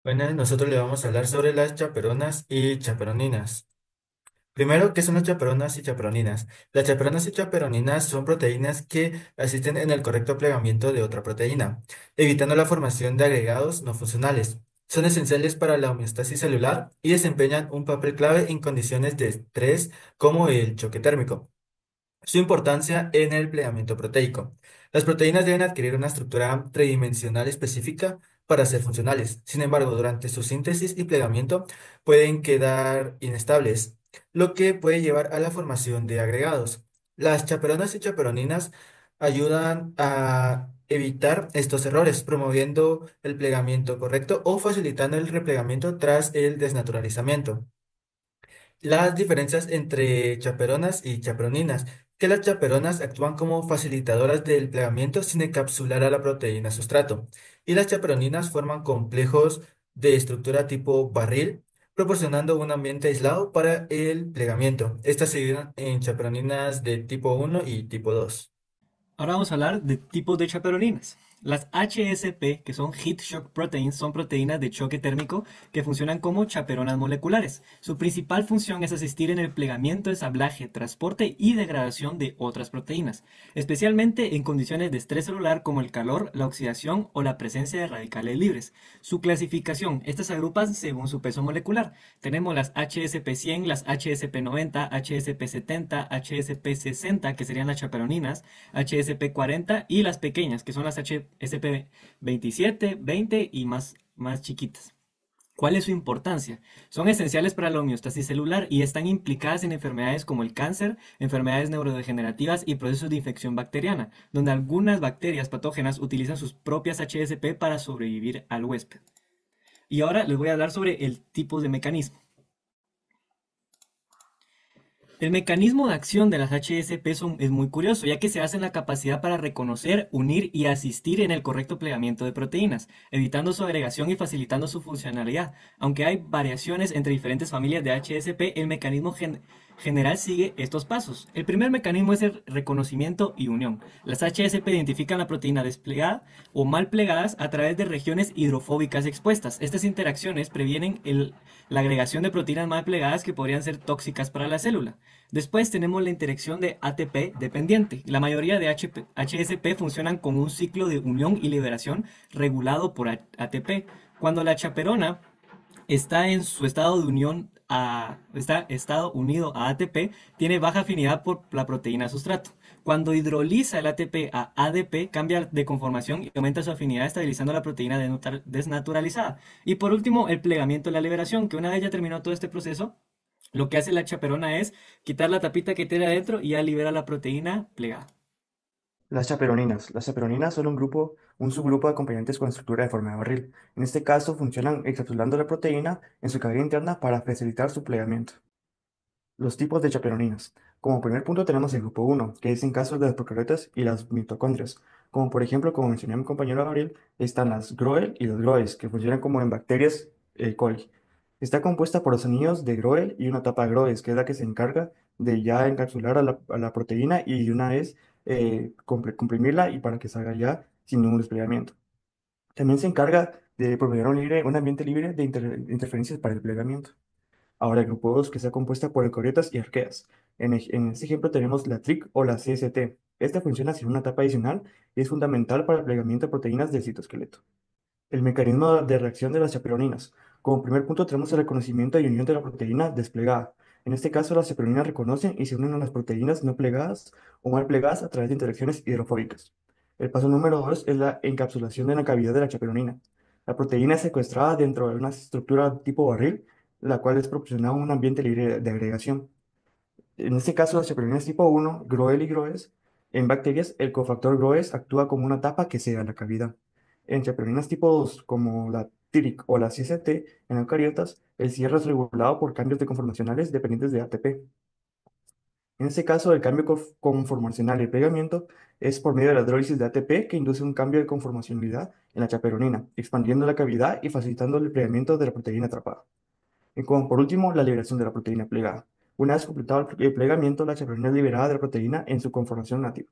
Bueno, nosotros le vamos a hablar sobre las chaperonas y chaperoninas. Primero, ¿qué son las chaperonas y chaperoninas? Las chaperonas y chaperoninas son proteínas que asisten en el correcto plegamiento de otra proteína, evitando la formación de agregados no funcionales. Son esenciales para la homeostasis celular y desempeñan un papel clave en condiciones de estrés como el choque térmico. Su importancia en el plegamiento proteico. Las proteínas deben adquirir una estructura tridimensional específica para ser funcionales. Sin embargo, durante su síntesis y plegamiento pueden quedar inestables, lo que puede llevar a la formación de agregados. Las chaperonas y chaperoninas ayudan a evitar estos errores, promoviendo el plegamiento correcto o facilitando el replegamiento tras el desnaturalizamiento. Las diferencias entre chaperonas y chaperoninas, que las chaperonas actúan como facilitadoras del plegamiento sin encapsular a la proteína sustrato, y las chaperoninas forman complejos de estructura tipo barril, proporcionando un ambiente aislado para el plegamiento. Estas se dividen en chaperoninas de tipo uno y tipo 2. Ahora vamos a hablar de tipos de chaperoninas. Las HSP, que son Heat Shock Proteins, son proteínas de choque térmico que funcionan como chaperonas moleculares. Su principal función es asistir en el plegamiento, ensamblaje, transporte y degradación de otras proteínas, especialmente en condiciones de estrés celular como el calor, la oxidación o la presencia de radicales libres. Su clasificación, estas se agrupan según su peso molecular. Tenemos las HSP100, las HSP90, HSP70, HSP60, que serían las chaperoninas, HSP40 y las pequeñas, que son las HSP27, 20 y más chiquitas. ¿Cuál es su importancia? Son esenciales para la homeostasis celular y están implicadas en enfermedades como el cáncer, enfermedades neurodegenerativas y procesos de infección bacteriana, donde algunas bacterias patógenas utilizan sus propias HSP para sobrevivir al huésped. Y ahora les voy a hablar sobre el tipo de mecanismo. El mecanismo de acción de las HSP es muy curioso, ya que se basa en la capacidad para reconocer, unir y asistir en el correcto plegamiento de proteínas, evitando su agregación y facilitando su funcionalidad. Aunque hay variaciones entre diferentes familias de HSP, el mecanismo general sigue estos pasos. El primer mecanismo es el reconocimiento y unión. Las HSP identifican la proteína desplegada o mal plegadas a través de regiones hidrofóbicas expuestas. Estas interacciones previenen la agregación de proteínas mal plegadas que podrían ser tóxicas para la célula. Después tenemos la interacción de ATP dependiente. La mayoría de HSP funcionan con un ciclo de unión y liberación regulado por ATP. Cuando la chaperona está en su estado de unión está estado unido a ATP, tiene baja afinidad por la proteína sustrato. Cuando hidroliza el ATP a ADP, cambia de conformación y aumenta su afinidad estabilizando la proteína desnaturalizada. Y por último, el plegamiento y la liberación, que una vez ya terminó todo este proceso, lo que hace la chaperona es quitar la tapita que tiene adentro y ya libera la proteína plegada. Las chaperoninas. Las chaperoninas son un subgrupo de componentes con estructura de forma de barril. En este caso, funcionan encapsulando la proteína en su cavidad interna para facilitar su plegamiento. Los tipos de chaperoninas. Como primer punto tenemos el grupo uno, que es en casos de las procariotas y las mitocondrias. Como por ejemplo, como mencioné a mi compañero Gabriel, están las Groel y los Groes, que funcionan como en bacterias coli. Está compuesta por los anillos de Groel y una tapa de Groes, que es la que se encarga de ya encapsular a la proteína y de una vez comprimirla y para que salga ya sin ningún desplegamiento. También se encarga de proveer un ambiente libre de interferencias para el plegamiento. Ahora, el grupo 2 que está compuesta por eucariotas y arqueas. En este ejemplo tenemos la TRIC o la CST. Esta funciona sin una etapa adicional y es fundamental para el plegamiento de proteínas del citoesqueleto. El mecanismo de reacción de las chaperoninas. Como primer punto tenemos el reconocimiento y unión de la proteína desplegada. En este caso, las chaperoninas reconocen y se unen a las proteínas no plegadas o mal plegadas a través de interacciones hidrofóbicas. El paso número 2 es la encapsulación de la cavidad de la chaperonina. La proteína es secuestrada dentro de una estructura tipo barril, la cual es proporcionada a un ambiente libre de agregación. En este caso, las chaperonías tipo uno, Groel y Groes, en bacterias, el cofactor Groes actúa como una tapa que cega la cavidad. En chaperonías tipo 2, como la TIRIC o la CST, en eucariotas, el cierre es regulado por cambios de conformacionales dependientes de ATP. En este caso, el cambio conformacional y el pegamiento es por medio de la hidrólisis de ATP que induce un cambio de conformacionalidad en la chaperonina, expandiendo la cavidad y facilitando el plegamiento de la proteína atrapada. Y como por último, la liberación de la proteína plegada. Una vez completado el plegamiento, la chaperona es liberada de la proteína en su conformación nativa.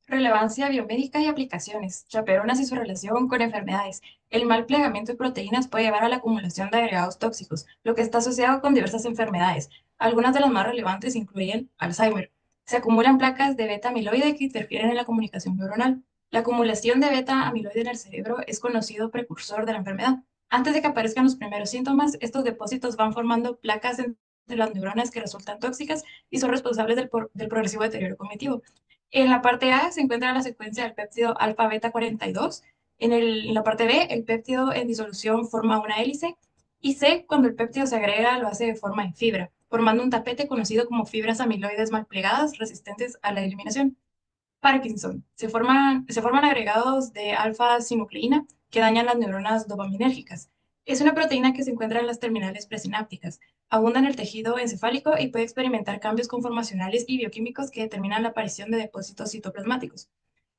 Relevancia biomédica y aplicaciones. Chaperonas y su relación con enfermedades. El mal plegamiento de proteínas puede llevar a la acumulación de agregados tóxicos, lo que está asociado con diversas enfermedades. Algunas de las más relevantes incluyen Alzheimer. Se acumulan placas de beta amiloide que interfieren en la comunicación neuronal. La acumulación de beta amiloide en el cerebro es conocido precursor de la enfermedad. Antes de que aparezcan los primeros síntomas, estos depósitos van formando placas entre las neuronas que resultan tóxicas y son responsables del progresivo deterioro cognitivo. En la parte A se encuentra la secuencia del péptido alfa beta 42. En la parte B, el péptido en disolución forma una hélice. Y C, cuando el péptido se agrega, lo hace de forma en fibra, formando un tapete conocido como fibras amiloides mal plegadas resistentes a la eliminación. Parkinson. Se forman agregados de alfa-sinucleína que dañan las neuronas dopaminérgicas. Es una proteína que se encuentra en las terminales presinápticas. Abunda en el tejido encefálico y puede experimentar cambios conformacionales y bioquímicos que determinan la aparición de depósitos citoplasmáticos.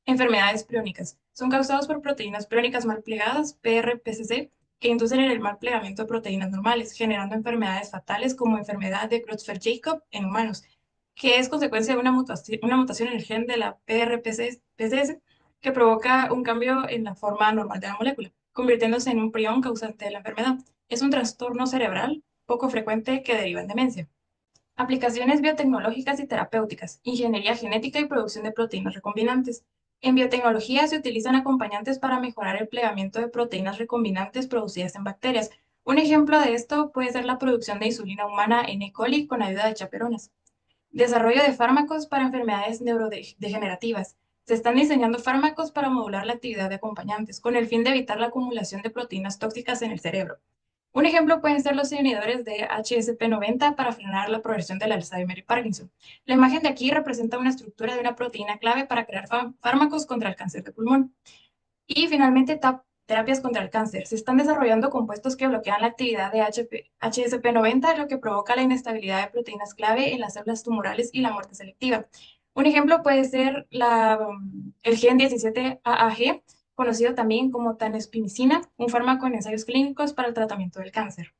Enfermedades priónicas. Son causados por proteínas priónicas mal plegadas, PRPCC, que inducen en el mal plegamiento de proteínas normales, generando enfermedades fatales como enfermedad de Creutzfeldt-Jakob en humanos, que es consecuencia de una mutación en el gen de la PRPCS que provoca un cambio en la forma normal de la molécula, convirtiéndose en un prión causante de la enfermedad. Es un trastorno cerebral poco frecuente que deriva en demencia. Aplicaciones biotecnológicas y terapéuticas, ingeniería genética y producción de proteínas recombinantes. En biotecnología se utilizan acompañantes para mejorar el plegamiento de proteínas recombinantes producidas en bacterias. Un ejemplo de esto puede ser la producción de insulina humana en E. coli con ayuda de chaperonas. Desarrollo de fármacos para enfermedades neurodegenerativas. Se están diseñando fármacos para modular la actividad de acompañantes, con el fin de evitar la acumulación de proteínas tóxicas en el cerebro. Un ejemplo pueden ser los inhibidores de HSP90 para frenar la progresión del Alzheimer y Parkinson. La imagen de aquí representa una estructura de una proteína clave para crear fármacos contra el cáncer de pulmón. Y finalmente, terapias contra el cáncer. Se están desarrollando compuestos que bloquean la actividad de HSP90, lo que provoca la inestabilidad de proteínas clave en las células tumorales y la muerte selectiva. Un ejemplo puede ser el gen 17-AAG, conocido también como tanespimicina, un fármaco en ensayos clínicos para el tratamiento del cáncer.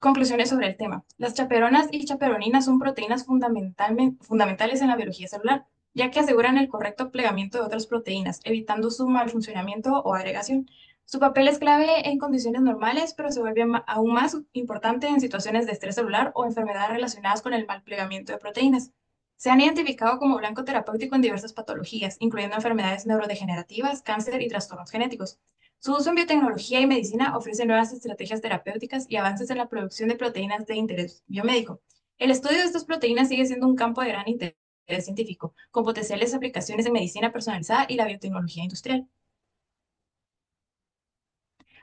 Conclusiones sobre el tema. Las chaperonas y chaperoninas son proteínas fundamentales en la biología celular, ya que aseguran el correcto plegamiento de otras proteínas, evitando su malfuncionamiento o agregación. Su papel es clave en condiciones normales, pero se vuelve aún más importante en situaciones de estrés celular o enfermedades relacionadas con el mal plegamiento de proteínas. Se han identificado como blanco terapéutico en diversas patologías, incluyendo enfermedades neurodegenerativas, cáncer y trastornos genéticos. Su uso en biotecnología y medicina ofrece nuevas estrategias terapéuticas y avances en la producción de proteínas de interés biomédico. El estudio de estas proteínas sigue siendo un campo de gran interés científico, con potenciales aplicaciones en medicina personalizada y la biotecnología industrial.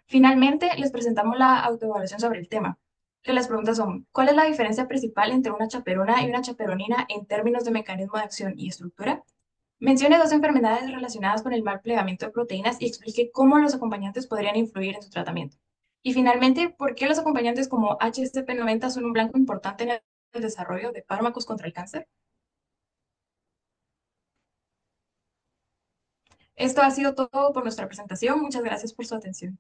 Finalmente, les presentamos la autoevaluación sobre el tema. Que las preguntas son, ¿cuál es la diferencia principal entre una chaperona y una chaperonina en términos de mecanismo de acción y estructura? Mencione dos enfermedades relacionadas con el mal plegamiento de proteínas y explique cómo los acompañantes podrían influir en su tratamiento. Y finalmente, ¿por qué los acompañantes como HSP90 son un blanco importante en el desarrollo de fármacos contra el cáncer? Esto ha sido todo por nuestra presentación. Muchas gracias por su atención.